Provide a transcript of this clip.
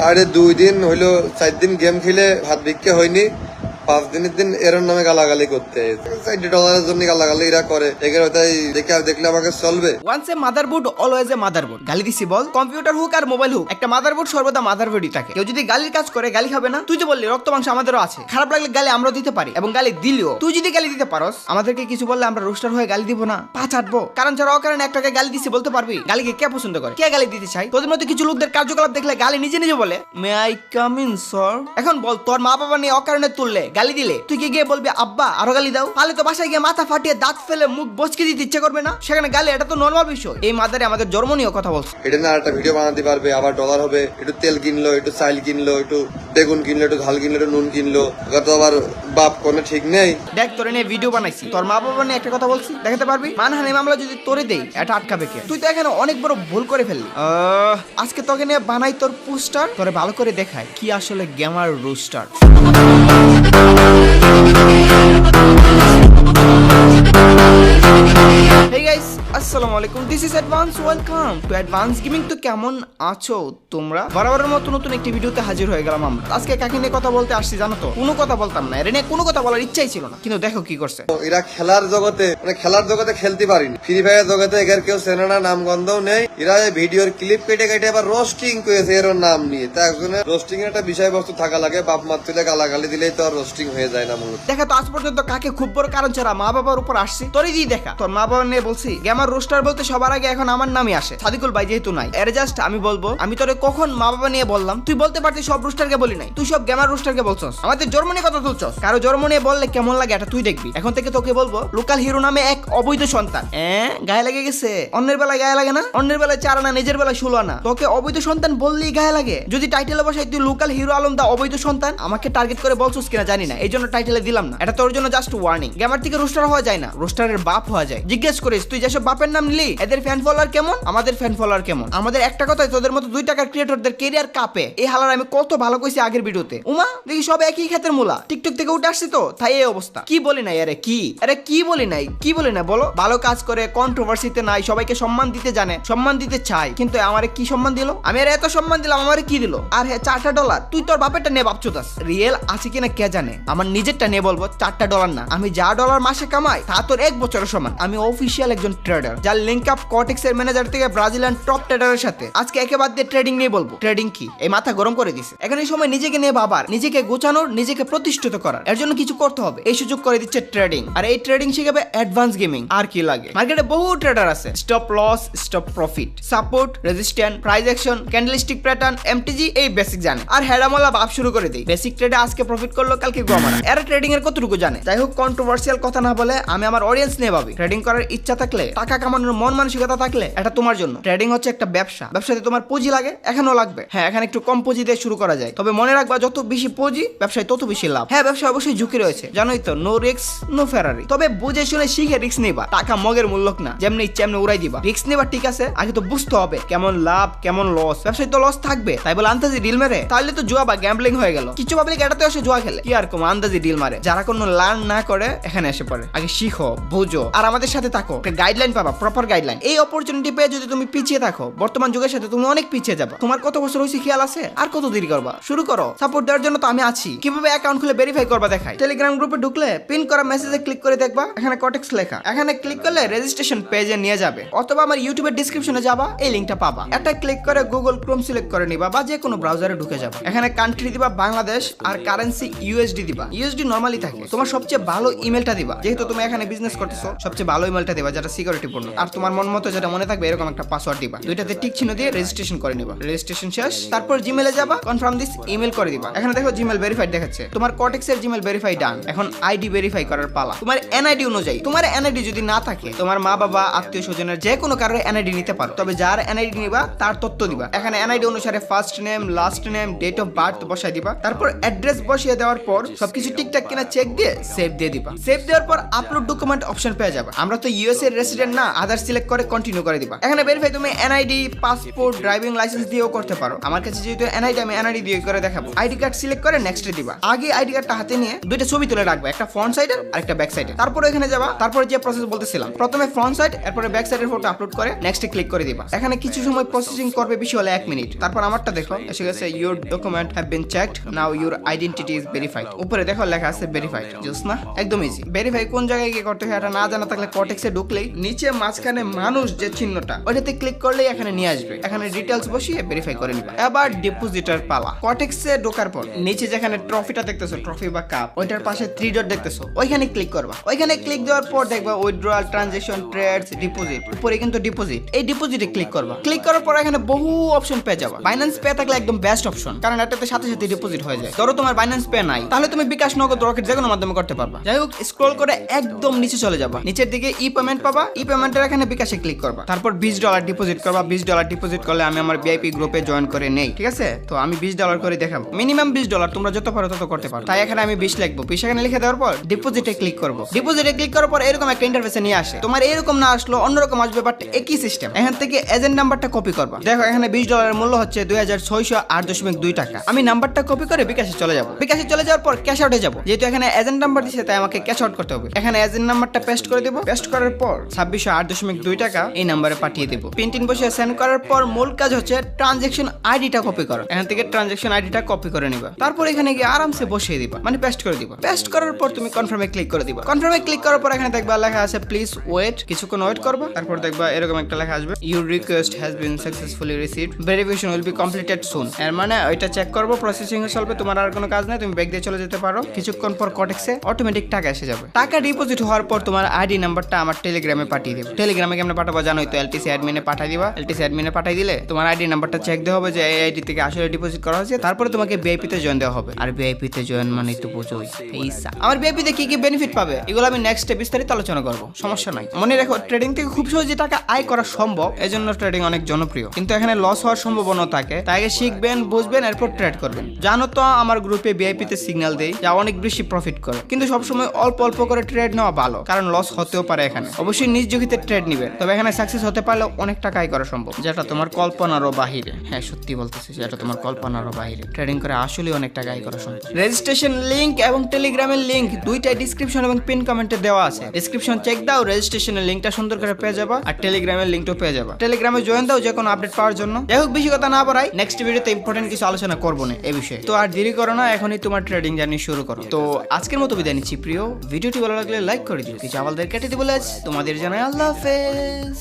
আরে 2 দিন হইলো 4 দিন গেম খেলে ভাত ভিক্ষা হয়নি, 5 দিনের দিন এর নামে গালাগালি করতে $40 জন্য গালাগালি এরা করে। এগুলো তাই দেখলে আমাকে চলবে। Once a motherboard always a motherboard. গালি দিছি বল, কম্পিউটার হোক আর মোবাইল হোক, একটা মাদারবোর্ড সর্বদা মাদারবোর্ডই থাকে। কেউ যদি গালির কাজ করে গালি খাবে না? তুই যে বললি রক্ত মাংস আমাদেরও আছে, খারাপ লাগলে গালি আমরাও দিতে পারি এবং গালি দিলেও তুই যদি গালি দিতে পারস আমাদেরকে কিছু বললে আমরা রোস্টার হয়ে গালি দিব না, পা চাটবো। কারণ যারা অকারণে একটাকে গালি দিছি বলতে পারবি? গালিকে কে পছন্দ করে, কে গালি দিতে চাই? তোদের মধ্যে কিছু লোকদের কার্যকলাপ দেখলে গালি নিজে নিজে বলে may I come in sir. এখন বল, তোর মা বাবা নিয়ে অকারণে তুললে গালি দিলে তুই কি গিয়ে বলবি আব্বা আরো গালি দাও? তাহলে তো বাসায় গিয়ে মাথা ফাটিয়ে দাঁত ফেলে মুখ বসকে দিতে ইচ্ছে করবে না? সেখানে গালি এটা তো নরমাল বিষয়। এই মাদারে আমাদের জন্ম নিয়ে কথা বলছে। এটা না একটা ভিডিও বানাতে পারবে, আবার ডলার হবে, একটু তেল কিনলো, একটু চাল কিনলো, একটু বেগুন কিনলো, একটু ঝাল কিনলো, একটু নুন কিনলো, ওটা তো আবার বাপ কোনো ঠিক নেই। দেখ তোরে নিয়ে ভিডিও বানাইছি, তোর মা বাবা নিয়ে একটা কথা বলছি, দেখাতে পারবি? মানহানি মামলা যদি তোরে দেই এটা আটকাবে কে? তুই তো এখানে অনেক বড় ভুল করে ফেললি। আজকে তোকে নিয়ে বানাই তোর পোস্টার, তোরে ভালো করে দেখায় কি আসলে গেমার রোস্টার। Hey guys, আসসালামু আলাইকুম, this is advance, welcome to advance gaming. তো কেমন আছো তোমরা? বরাবরের মতো নতুন একটি ভিডিওতে হাজির হয়ে গেলাম আমরা। আজকে কাকে নিয়ে কথা বলতে আসছি জানো তো? কোনো কথা বলতাম না, এর নিয়ে কোনো কথা বলার ইচ্ছাই ছিল না, কিন্তু দেখো কি করছে। এরা খেলার জগতে খেলতে পারিনি, ফ্রি ফায়ার জগতে এর কেউ চেনে না, নাম গন্ধও নেই। এরা ভিডিওর ক্লিপ কেটে কেটে আবার রোস্টিং করেছে এর নাম নিয়ে। তা একজনের রোস্টিং এর একটা বিষয়বস্তু থাকা লাগে, বাপ মা তুলে গালাগালি দিলেই তো আর রোস্টিং হয়ে যায় না। মূলত দেখা তো আজ পর্যন্ত কাকে খুব বড় কারণ ছাড়া মা বাবার উপর আসছি তোরই দিয়ে দেখা। তোর মা বাবা নিয়ে বলছি গেমার রোস্টার বলতে সবার আগে এখন আমার নামই আসে, সাদিকুল ভাই যেহেতু নাই। এর জাস্ট আমি বলবো, আমি তোরে কখন মা বাবা নিয়ে বললাম? তুই বলতে পারতিস সব রোস্টারকে বলি নাই, তুই সব গেমার রোস্টারকে বলছস, আমাদের জন্ম নিয়ে কথা তুলছস। কারো জন্ম নিয়ে বললে কেমন লাগে এটা তুই দেখবি। এখন থেকে তোকে বলবো লোকাল হিরো নামে এক অবৈধ সন্তান। গায়ে লেগে গেছে? অন্যের বেলায় গায়ে লাগে না? অন্যের বেলায় 4 আনা, নিজের বেলায় 16 আনা। তোকে অবৈধ সন্তান বললেই গায়ে লাগে? যদি টাইটেলে বসাই তুই লোকাল হিরো আলম দা অবৈধ সন্তান, আমাকে টার্গেট করে বলছস কিনা জানি না, এই জন্য টাইটেলে দিলাম না। এটা তোর জন্য জাস্ট ওয়ার্নিং। গেমার থেকে রোস্টার হওয়া যায় না, রোস্টারের বাপ হওয়া যায়। জিজ্ঞেস করিস তুই যেসব বাপের নাম নিলি এদের ফ্যান ফলোয়ার কেমন, আমাদের ফ্যান ফলোয়ার কেমন? আমাদের একটা কথাই, তোদের মতো 2 টাকার ক্রিয়েটরদের ক্যারিয়ার কাপে। এই হালার আমি কত ভালো কইছি আগের ভিডিওতে। উমা দেখি সব একই ক্ষেতের মূলা, টিকটক থেকে উঠে আসছি তো তাই এই অবস্থা। কি বলি নাই? আরে কি বলি নাই বলো? ভালো কাজ করে, কন্ট্রোভার্সিতে নাই, সবাইকে সম্মান দিতে জানে, সম্মান দিতে চাই, কিন্তু আমারে কি সম্মান দিল? আমি আর এত সম্মান দিলাম, আমারে কি দিল? আর হ্যাঁ $4 তুই তোর বাপেরটা নিয়ে ভাবছুতাস, রিয়েল আছে কিনা কে জানে। আমার নিজেরটা নিয়ে বলবো $4 না, আমি যা ডলার মাসে কামাই তা তোর 1 বছরের সমান। আমি অফিসিয়াল একজন ট্রেডার, যার লিঙ্ক আপ কর্টেক্স এর ম্যানেজার থেকে ব্রাজিলিয়ান টপ ট্রেডারের সাথে। আজকে একে বাদ দিয়ে ট্রেডিং নিয়ে বলবো। ট্রেডিং কি? এই মাথা গরম করে দিছে। এখন এই সময় নিজেকে নিয়ে ভাবার, নিজেকে গোছানোর, নিজেকে প্রতিষ্ঠিত করার, এর জন্য কিছু করতে হবে। এই সুযোগ করে দিচ্ছে ট্রেডিং, আর এই ট্রেডিং শিখাবে অ্যাডভান্স গেমিং। আর কি লাগে? মার্কেটে বহু ট্রেডার আছে, stop loss, stop profit, support, resistance, price action, candlestick pattern, MTG, এই বেসিক জানে। আর হেডামলা ভাব শুরু করে দেই, বেসিক ট্রেডে আজকে প্রফিট করলো কালকে গোমারা। এরা ট্রেডিং এর কতটুকু জানে? যাই হোক, কন্ট্রোভার্সিয়াল কথা না বলে আমি আমার অডিয়েন্স নিয়ে ভাবি। ট্রেডিং করার ইচ্ছা থাকলে, টাকা কামানোর মন মানসিকতা থাকলে এটা তোমার জন্য। ট্রেডিং হচ্ছে একটা ব্যবসা, ব্যবসাতে তোমার পুঁজি লাগে, এখানেও লাগবে। হ্যাঁ, এখানে একটু কম পুঁজি দিয়ে শুরু করা যায়, তবে মনে রাখবা যত বেশি পুঁজি ব্যবসায় তত বেশি লাভ। হ্যাঁ, ব্যবসায় অবশ্যই ঝুঁকি রয়েছে, জানোই তো, নো রিস্ক নো ফেরারি। তবে বুঝে শুনে শিখে রিস্ক নিবা, টাকা মগের মূল্য না, যেমনি ইচ্ছে এমনি উড়াই দিবা। রিস্ক নিবা ঠিক আছে, আগে তো বুঝতে হবে কেমন লাভ কেমন লস। ব্যবসায় তো লস থাকবে, তাই বলে আন্দাজি ডিল মেরে তাহলে তো জুয়া বা গ্যাম্বলিং হয়ে গেল। কিছু পাবলিক এটাতে এসে জুয়া খেলে, কি আর কম আন্দাজি ডিল মারে। যারা কোনো লার্ন না করে এখানে এসে পড়ে। আগে শিখো, বুঝো, আর আমাদের সাথে থাকো, একটা গাইডলাইন পাবা, প্রপার গাইডলাইন। এই অপরচুনিটি পেয়ে যদি তুমি পিছিয়ে থাকো, বর্তমান যুগের সাথে তুমি অনেক পিছিয়ে যাবে। তোমার কত বছর হয়েছে খেয়াল আছে? আর কত দেরি করবা? শুরু করো। সাপোর্ট দেওয়ার জন্য তো আমি আছি। কিভাবে অ্যাকাউন্ট খুলে ভেরিফাই করবা দেখাই। টেলিগ্রাম গ্রুপে ঢুকলে পিন করা মেসেজে ক্লিক করে দেখবা এখানে কর্টেক্স লেখা, এখানে ক্লিক করলে রেজিস্ট্রেশন পেজে নিয়ে যাবে, অথবা আমার ইউটিউবের ডেসক্রিপশনে যাবা, এই লিংকটা পাবা। এটা ক্লিক করে গুগল ক্রোম সিলেক্ট করে নিবা বা যে কোনো ব্রাউজারে ঢুকে যাবে। এখানে কান্ট্রি দিবা বাংলাদেশ, আর কারেন্সি ইউএসডি দিবা। ইউএসডি নরমালি থাকে। তোমার সবচেয়ে ভালো ইমেলটা দিবা, যেহেতু তুমি এখানে বিজনেস করতেছো, সবচেয়ে ভালো ইমেলটা দিবা যেটা সিকিউরিটি পূর্ণ। আর তোমার মন মতো যেটা মনে থাকবে এরকম একটা পাসওয়ার্ড দিবা। দুইটাতে টিক চিহ্ন দিয়ে রেজিস্ট্রেশন করে নিবা। রেজিস্ট্রেশন শেষ, তারপর জিমেলে যাবা, কনফার্ম দিস ইমেল করে দিবা। এখানে দেখো জিমেল ভেরিফাইড দেখাচ্ছে, তোমার কর্টেক্স এর জিমেল ভেরিফাই ডান। এখন আইডি ভেরিফাই করার পালা। তোমার এনআইডি অনুযায়ী, তোমার এনআইডি যদি না থাকে, তোমার মা বাবা আত্মীয় স্বজনের যে কোনো কারোর এনআইডি নিতে পারো, তবে যার এনআইডি নিবা তার তথ্য দিবা। এখানে এনআইডি অনুসারে first name, last name, date of birth বসাই দিবা। তারপর অ্যাড্রেস বসিয়ে দেওয়ার পর সবকিছু ঠিকঠাক কিনা চেক দিয়ে সেভ দিয়ে দিবা। সেভ দেওয়ার পর আপলোড ডকুমেন্ট অপশন পেয়ে যাবে। আমরা তো ইউএস এর রেসিডেন্ট না, আদার সিলেক্ট করে কন্টিনিউ করে দিবা। এখানে ভেরিফাই তুমি এনআইডি, পাসপোর্ট, ড্রাইভিং লাইসেন্স দিয়েও করতে পারো। আমার কাছে যেহেতু এনআইডি, আমি এনআইডি দিয়ে করে দেখাবো। আইডি কার্ড সিলেক্ট করে নেক্সটে দিবা। আগে আইডি কার্ডটা হাতে নিয়ে দুইটা ছবি তুলে রাখবা, একটা ফ্রন্ট সাইডের আর একটা ব্যাক সাইডে। তারপরে এখানে যাবা, তারপরে যে প্রসেস বলতেছিলাম, প্রথমে ফ্রন্ট সাইড, এরপরে ব্যাক সাইডের ফটো আপলোড করে নেক্সটে ক্লিক করে দিবা। এখানে কিছু সময় প্রসেসিং করবে, বেশি হলে 1 মিনিট। তারপর আমারটা দেখো এসে গেছে, your document have been checked, now your identity is verified. উপরে দেখো লেখা আছে ভেরিফাইড। জোস না, একদম ইজি। ভেরিফাই কোন জায়গায় গিয়ে করতে হয় এটা না জানা থাকলে কর্টেক্সে ঢুকলেই নিচে মাঝখানে মানুষ যে চিহ্নটা, ওইটাতে ক্লিক করলেই এখানে নিয়ে আসবে। এখানে ডিটেইলস বসিয়ে ভেরিফাই করে নিবা। এবার ডিপোজিটের পালা। কর্টেক্সে ঢোকার পর নিচে যেখানে ট্রফিটা দেখতেছো, ট্রফি বা কাপ, ওইটার পাশে 3 ডট দেখতেছো, ওইখানে ক্লিক করবা। ওইখানে ক্লিক দেওয়ার পর দেখবা উইথড্রয়াল, ট্রানজাকশন, ট্রেডস, ডিপোজিট। উপরে কিন্তু ডিপোজিট, এই ডিপোজিটে ক্লিক করবা। ক্লিক করার পর এখানে বহু অপশন পেয়ে যাবা। বাইন্যান্স পে থাকলে একদম বেস্ট অপশন, কারণ এটাতে সাথে সাথে ডিপোজিট হয়ে যায়। ধরো তোমার বাইন্যান্স পে নাই, তাহলে তুমি বিকাশ, নগদ, রকেট যে কোনো মাধ্যমে করতে পারবা। যাই হোক, স্ক্রল করে একদম নিচে চলে যাবা। নিচের দিকে ই পেমেন্ট পাবা। ই পেমেন্টের এখানে বিকাশে ক্লিক করবা। তারপর $20 ডিপোজিট করবা। $20 ডিপোজিট করলে আমি আমার ভিআইপি গ্রুপে জয়েন করে নেই। ঠিক আছে, তো আমি $20 করে দেখাবো। মিনিমাম $20, তোমরা যত পারো তত করতে পারো। তাই এখানে আমি 20 লিখবো। 20 এখানে লিখে দেওয়ার পর ডিপোজিটে ক্লিক করবো। ডিপোজিটে ক্লিক করার পর এরকম একটা ইন্টারফেসে নিয়ে আসে। তোমার এরকম না আসলো অন্যরকম আসবে, বাট একই সিস্টেম। এখান থেকে এজেন্ট নাম্বারটা কপি করবা। দেখো এখানে $20 এর মূল্য হচ্ছে 2608.2 টাকা। আমি নাম্বারটা কপি করে বিকাশে চলে যাবো। বিকাশে চলে যাওয়ার পর ক্যাশ আউটে যাবো। যেহেতু এখানে এজেন্ট নাম্বার দিচ্ছে, তাই আমাকে ক্যাশ আউট করতে হবে। এখানে এজেন্ট নাম্বারটা পেস্ট করে দেবো। পেস্ট করার পর 2608.2 টাকা এই নাম্বারে পাঠিয়ে দেবো। পিন বসে সেন্ড করার পর মূল কাজ হচ্ছে ট্রানজাকশন আইডিটা কপি করো। এখান থেকে ট্রানজাকশন আইডিটা কপি করে নিবা। তারপর এখানে গিয়ে আরামসে বসিয়ে দিবা, মানে পেস্ট করে দিবা। পেস্ট করার পর তুমি কনফার্মে ক্লিক করে দিবা। কনফার্মে ক্লিক করার পর এখানে দেখবা লেখা আছে প্লিজ ওয়েট। কিছুক্ষণ ওয়েট করবা। তারপর দেখবা এরকম একটা লেখা আসবে, your request has been successfully received, verification will be completed soon. এর মানে ওইটা চেক করবো, প্রসেসিং এ চলবে, তোমার আর কোনো কাজ নাই, তুমি ব্যাক দিয়ে চলে যেতে পারো। কিছুক্ষণ পর কটেক্সে অটোমেটিক টাকা এসে যাবে। টাকা ডিপোজিট হওয়ার পর তোমার আইডি নাম্বারটা আমার টেলিগ্রামে পাঠিয়ে দেবো। টেলিগ্রামে কেমনে পাঠাবো জানোই তো, এলটিসি অ্যাডমিনে পাঠিয়ে দিবা। এলটিসি অ্যাডমিনে পাঠিয়ে দিলে তোমার আইডি নাম্বারটা চেক দেওয়া হবে যে এই আইডি থেকে আসলে ডিপোজিট করা হয়েছে। তারপরে তোমাকে ভিআইপি তে জয়েন দেওয়া হবে। আর ভিআইপি তে জয়েন মানে তো বুঝোই পয়সা। আমার ভিআইপি তে কি কি বেনিফিট পাবে এগুলো আমি নেক্সট বিস্তারিত আলোচনা করব, সমস্যা নাই। মনে রাখো, ট্রেডিং থেকে খুব সহজে টাকা আয় করা সম্ভব, এজন্য ট্রেডিং অনেক জনপ্রিয়। কিন্তু এখানে লস হওয়ার সম্ভাবনা থাকে, তাই আগে শিখবেন, বুঝবেন, এরপর ট্রেড করবেন। জানো তো আমার গ্রুপে ভিআইপি তে সিগন্যাল দেই যা অনেক বেশি প্রফিট করে, কিন্তু সবসময় অল্প অল্প করে ট্রেড নেওয়া ভালো, কারণ লস হতেও পারে। এখানে অবশ্যই নিজ ঝুঁকিতে ট্রেড নিবেন, তবে এখানে সাকসেস হতে পারলে অনেক টাকা আয় করা সম্ভব, যেটা তোমার কল্পনারও বাহিরে। হ্যাঁ, সত্যি বলতেছি, যেটা তোমার কল্পনারও বাহিরে। ট্রেডিং করে আসলে অনেক টাকা আয় করা সম্ভব। রেজিস্ট্রেশন লিংক এবং টেলিগ্রামের লিংক দুইটাই ডিসক্রিপশন এবং পিন কমেন্টে দেওয়া আছে। ডিসক্রিপশন চেক দাও, রেজিস্ট্রেশনের লিংকটা সুন্দর করে পেয়ে যাবা, আর টেলিগ্রামের লিংকটাও পেয়ে যাবা। টেলিগ্রামে জয়েন দাও যে কোনো আপডেট পাওয়ার জন্য। যাই হোক, বেশি কথা না বাড়াই, নেক্সট ভিডিওতে ইম্পর্টেন্ট কিছু আলোচনা করবো না এই বিষয়ে। তো আর দেরি করো না, এখনই তোমার ট্রেডিং জার্নি শুরু করো। তো আজকের মতো বিদায় নিচ্ছি প্রিয়। ভিডিওটি ভালো লাগলে লাইক করে দিও। কিছু আমাদের কেটে দিবো, তোমাদের জানাই আল্লাহ হাফেজ।